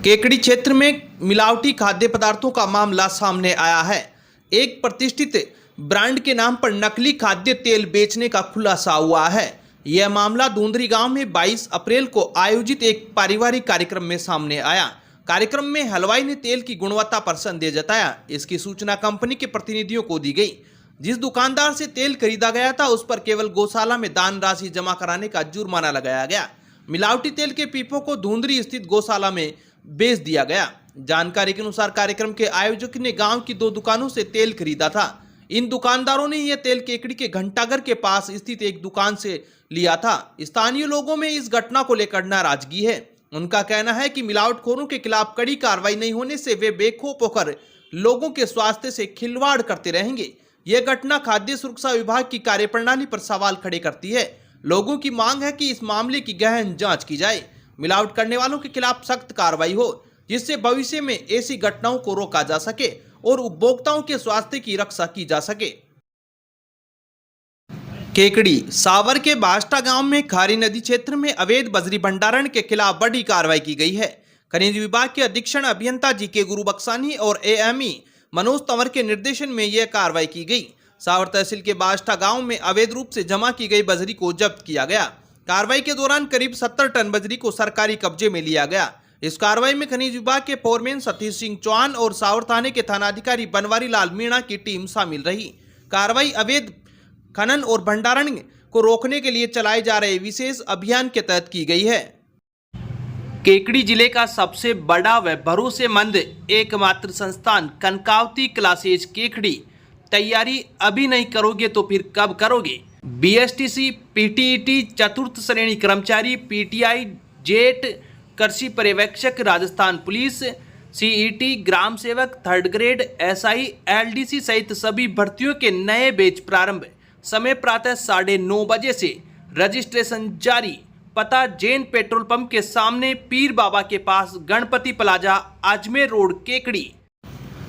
केकड़ी क्षेत्र में मिलावटी खाद्य पदार्थों का मामला सामने आया है। एक प्रतिष्ठित ब्रांड के नाम पर नकली खाद्य तेल बेचने का खुलासा हुआ है। यह मामला धुंदरी गांव में 22 अप्रैल को आयोजित एक पारिवारिक कार्यक्रम में सामने आया। कार्यक्रम में हलवाई ने तेल की गुणवत्ता पर संदेह जताया। इसकी सूचना कंपनी के प्रतिनिधियों को दी गई। जिस दुकानदार से तेल खरीदा गया था उस पर केवल गौशाला में दान राशि जमा कराने का जुर्माना लगाया गया। मिलावटी तेल के पीपों को धुंदरी स्थित गौशाला में बेच दिया गया। जानकारी के अनुसार कार्यक्रम के आयोजक ने गांव की 2 दुकानों से तेल खरीदा था। इन दुकानदारों ने यह तेल केकड़ी के घंटाघर के पास स्थित एक दुकान से लिया था। स्थानीय लोगों में इस घटना को लेकर नाराजगी है। उनका कहना है कि मिलावटखोरों के खिलाफ कड़ी कार्रवाई नहीं होने से वे बेखौफ होकर लोगों के स्वास्थ्य से खिलवाड़ करते रहेंगे। यह घटना खाद्य सुरक्षा विभाग की कार्यप्रणाली पर सवाल खड़े करती है। लोगों की मांग है कि इस मामले की गहन जांच की जाए, मिलावट करने वालों के खिलाफ सख्त कार्रवाई हो, जिससे भविष्य में ऐसी घटनाओं को रोका जा सके और उपभोक्ताओं के स्वास्थ्य की रक्षा की जा सके। केकड़ी सावर के बास्टा गांव में खारी नदी क्षेत्र में अवैध बजरी भंडारण के खिलाफ बड़ी कार्रवाई की गई है। खनिज विभाग के अधीक्षण अभियंता जी.के. गुरुबक्सानी और एएमई मनोज तंवर के निर्देशन में यह कार्रवाई की गई। सावर तहसील के बास्टा गांव में अवैध रूप से जमा की गई बजरी को जब्त किया गया। कार्रवाई के दौरान करीब 70 टन बजरी को सरकारी कब्जे में लिया गया। इस कार्रवाई में खनिज विभाग के फोरमैन सतीश सिंह चौहान और सावर थाने के थानाधिकारी बनवारी लाल मीणा की टीम शामिल रही। कार्रवाई अवैध खनन और भंडारण को रोकने के लिए चलाए जा रहे विशेष अभियान के तहत की गई है। केकड़ी जिले का सबसे बड़ा व भरोसेमंद एकमात्र संस्थान कनकावती क्लासेज केकड़ी। तैयारी अभी नहीं करोगे तो फिर कब करोगे? बीएसटीसी, पीटीईटी, चतुर्थ श्रेणी कर्मचारी, पीटीआई, जेट, कृषि पर्यवेक्षक, राजस्थान पुलिस, सीईटी, ग्राम सेवक, 3rd ग्रेड, एसआई, एलडीसी सहित सभी भर्तियों के नए बैच प्रारंभ। समय प्रातः 9:30 बजे से। रजिस्ट्रेशन जारी। पता जैन पेट्रोल पंप के सामने, पीर बाबा के पास, गणपति प्लाजा, अजमेर रोड, केकड़ी।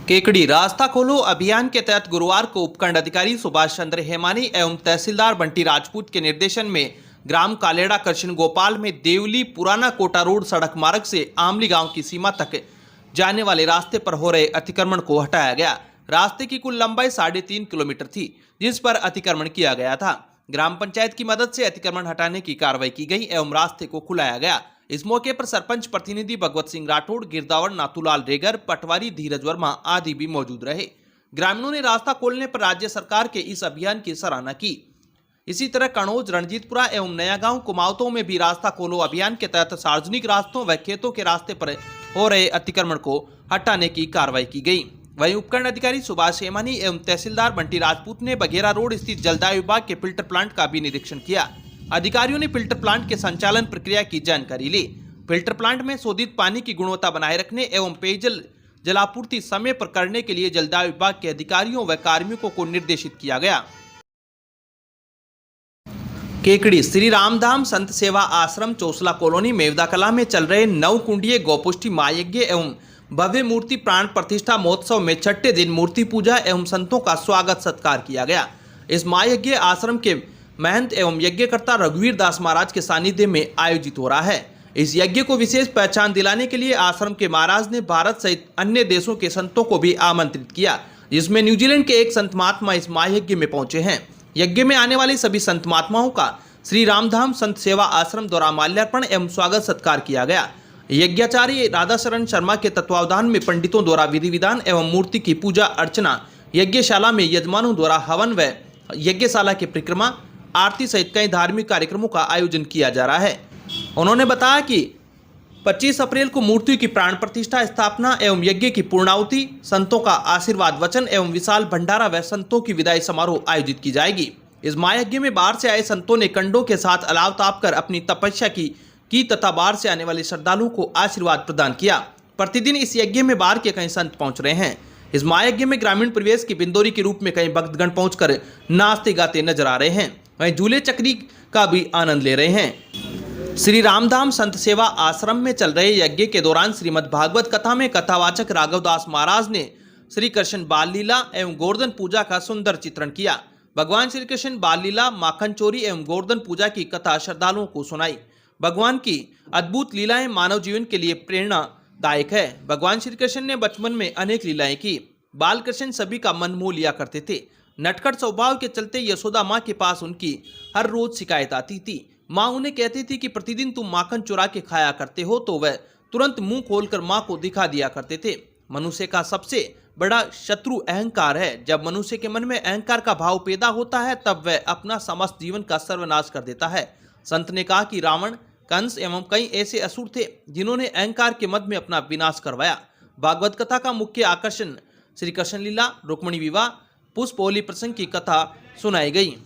केकड़ी रास्ता खोलो अभियान के तहत गुरुवार को उपखंड अधिकारी सुभाष चंद्र हेमानी एवं तहसीलदार बंटी राजपूत के निर्देशन में ग्राम कालेड़ा कृष्ण गोपाल में देवली पुराना कोटा रोड सड़क मार्ग से आमली गांव की सीमा तक जाने वाले रास्ते पर हो रहे अतिक्रमण को हटाया गया। रास्ते की कुल लंबाई 3.5 किलोमीटर थी, जिस पर अतिक्रमण किया गया था। ग्राम पंचायत की मदद से अतिक्रमण हटाने की कार्रवाई की गई एवं रास्ते को खुलाया गया। इस मौके पर सरपंच प्रतिनिधि भगवत सिंह राठौड़, गिरदावर नाथूलाल रेगर, पटवारी धीरज वर्मा आदि भी मौजूद रहे। ग्रामीणों ने रास्ता खोलने पर राज्य सरकार के इस अभियान की सराहना की। इसी तरह कनौज, रणजीतपुरा एवं नया गांव कुमाऊतों में भी रास्ता खोलो अभियान के तहत सार्वजनिक रास्तों व खेतों के रास्ते पर हो रहे अतिक्रमण को हटाने की कार्रवाई की गई। वहीं उपखंड अधिकारी सुभाष हेमानी एवं तहसीलदार बंटी राजपूत ने बघेरा रोड स्थित जलदाय विभाग के फिल्टर प्लांट का भी निरीक्षण किया। अधिकारियों ने फिल्टर प्लांट के संचालन प्रक्रिया की जानकारी ली। फिल्टर प्लांट में शोधित पानी की गुणवत्ता बनाए रखने एवं पेयजल जलापूर्ति समय पर करने के लिए जलदाय विभाग के अधिकारियों व कार्मिकों को निर्देशित किया गया। केकड़ी श्री रामधाम संत सेवा आश्रम चौसला कॉलोनी मेवदा कला में चल रहे 9 कुंडीय गौपुष्टि महायज्ञ एवं भव्य मूर्ति प्राण प्रतिष्ठा महोत्सव में 6ठे दिन मूर्ति पूजा एवं संतों का स्वागत सत्कार किया गया। इस महायज्ञ आश्रम के महंत एवं यज्ञकर्ता रघुवीर दास महाराज के सानिध्य में आयोजित हो रहा है। इस यज्ञ को विशेष पहचान दिलाने के लिए आश्रम के महाराज ने भारत सहित अन्य देशों के संतों को भी आमंत्रित किया, जिसमें न्यूजीलैंड के एक संत महात्मा इस महायज्ञ में पहुंचे हैं। यज्ञ में आने वाले सभी संत महात्माओं का श्री रामधाम संत सेवा आश्रम द्वारा माल्यार्पण एवं स्वागत सत्कार किया गया। यज्ञाचार्य राधाशरण शर्मा के तत्वावधान में पंडितों द्वारा विधि विधान एवं मूर्ति की पूजा अर्चना, यज्ञशाला में यजमानों द्वारा हवन व यज्ञशाला की परिक्रमा, आरती सहित कई धार्मिक कार्यक्रमों का आयोजन किया जा रहा है। उन्होंने बताया कि 25 अप्रैल को मूर्ति की प्राण प्रतिष्ठा, स्थापना एवं यज्ञ की पूर्णाहुति, संतों का आशीर्वाद वचन एवं विशाल भंडारा व संतों की विदाई समारोह आयोजित की जाएगी। इस महायज्ञ में बाहर से आए संतों ने कंडों के साथ अलाव तापकर अपनी तपस्या की तथा बाहर से आने वाले श्रद्धालुओं को आशीर्वाद प्रदान किया। प्रतिदिन इस यज्ञ में बाहर के कई संत पहुंच रहे हैं। इस महायज्ञ में ग्रामीण परिवेश की बिंदोरी के रूप में कई भक्तगण पहुंचकर नाचते गाते नजर आ रहे हैं। वहीं झूले चक्री का भी आनंद ले रहे हैं। श्री रामधाम संत सेवा आश्रम में चल रहे यज्ञ के दौरान श्रीमद् भागवत कथा में कथावाचक राघवदास महाराज ने श्री कृष्ण बाल लीला एवं गोवर्धन पूजा का सुंदर चित्रण किया। भगवान श्री कृष्ण बाल लीला, माखन चोरी एवं गोवर्धन पूजा की कथा श्रद्धालुओं को सुनाई। भगवान की अद्भुत लीलाएं मानव जीवन के लिए प्रेरणा दायक है। भगवान श्री कृष्ण ने बचपन में अनेक लीलाएं की। बाल कृष्ण सभी का मन मोह लिया करते थे। नटखट स्वभाव के चलते यशोदा माँ के पास उनकी हर रोज शिकायत आती थी। माँ उन्हें कहती थी कि प्रतिदिन तुम माखन चुरा के खाया करते हो, तो वह तुरंत मुंह खोलकर माँ को दिखा दिया करते थे। मनुष्य का सबसे बड़ा शत्रु अहंकार है। जब मनुष्य के मन में अहंकार का भाव पैदा होता है तब वह अपना समस्त जीवन का सर्वनाश कर देता है। संत ने कहा कि रावण, कंस एवं कई ऐसे असुर थे जिन्होंने अहंकार के मद में अपना विनाश करवाया। भागवत कथा का मुख्य आकर्षण श्री कृष्ण लीला, रुक्मणी विवाह, पुष्प होली प्रसंग की कथा सुनाई गई।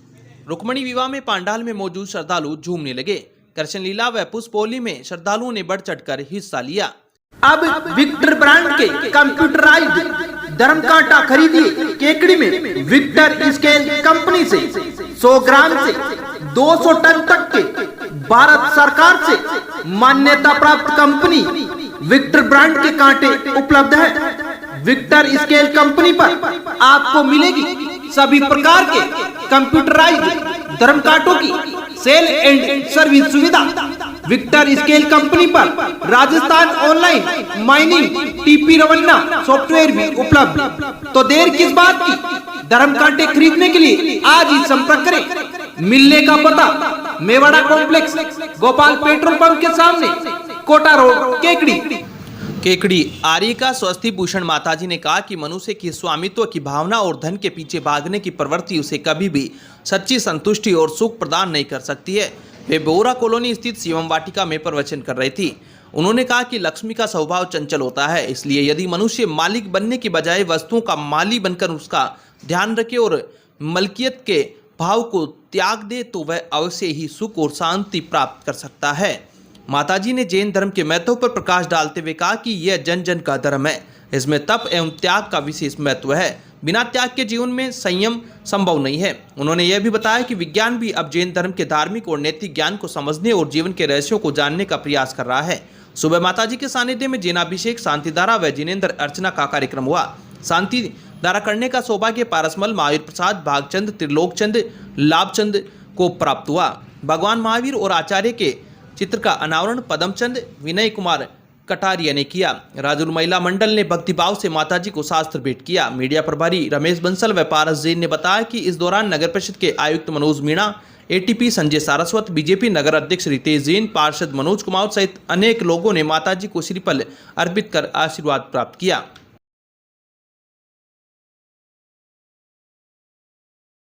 रुक्मणी विवाह में पांडाल में मौजूद श्रद्धालु झूमने लगे। कृष्ण लीला व पुष्प होली में श्रद्धालुओं ने बढ़ चढ़कर हिस्सा लिया। अब विक्टर ब्रांड के कंप्यूटराइज्ड धर्म कांटा खरीदिए केकड़ी में। विक्टर स्केल कंपनी से 100 ग्राम से 200 टन तक के भारत सरकार से मान्यता प्राप्त कंपनी विक्टर ब्रांड के कांटे उपलब्ध है। विक्टर स्केल कंपनी पर आपको मिलेगी सभी प्रकार के कंप्यूटराइज्ड धर्म कांटों की सेल एंड सर्विस सुविधा। विक्टर स्केल कंपनी पर Rajasthan online mining TP Revanna software भी उपलब्ध। तो देर किस बात की, धर्म कांटे खरीदने के लिए आज ही संपर्क करें। मिलने का पता Mewada complex, Gopal petrol pump के सामने, कोटा रोड, केकड़ी। आर्य का स्वस्ति भूषण माताजी ने कहा कि मनुष्य की स्वामित्व की भावना और धन के पीछे भागने की प्रवृत्ति उसे कभी भी सच्ची संतुष्टि और सुख प्रदान नहीं कर सकती है। वे बोरा कॉलोनी स्थित शिवम वाटिका में प्रवचन कर रही थी। उन्होंने कहा कि लक्ष्मी का स्वभाव चंचल होता है, इसलिए यदि मनुष्य मालिक बनने की बजाय वस्तुओं का माली बनकर उसका ध्यान रखे और मलकियत के भाव को त्याग दे तो वह अवश्य ही सुख और शांति प्राप्त कर सकता है। माताजी ने जैन धर्म के महत्व पर प्रकाश डालते हुए कहा कि यह जन जन का धर्म है। इसमें तप एवं त्याग का विशेष महत्व है। बिना त्याग के जीवन में संयम संभव नहीं है। उन्होंने यह भी बताया कि विज्ञान भी अब जैन धर्म के धार्मिक और नैतिक ज्ञान को समझने और जीवन के रहस्यों को जानने का प्रयास कर रहा है। सुबह माताजी के सानिध्य में जैनाभिषेक, शांतिधारा व जिनेन्द्र अर्चना का कार्यक्रम हुआ। शांति धारा करने का सौभाग्य पारसमल, महावीर प्रसाद, भागचंद, त्रिलोकचंद, लाभचंद को प्राप्त हुआ। भगवान महावीर और आचार्य के चित्र का अनावरण पदमचंद विनय कुमार कटारिया ने किया। राजुल महिला मंडल ने भक्तिभाव से माताजी को शास्त्र भेंट किया। मीडिया प्रभारी रमेश बंसल व पारस जैन ने बताया कि इस दौरान नगर परिषद के आयुक्त मनोज मीणा, एटीपी संजय सारस्वत, बीजेपी नगर अध्यक्ष रितेश जैन, पार्षद मनोज कुमार सहित अनेक लोगों ने माताजी को श्रीफल अर्पित कर आशीर्वाद प्राप्त किया।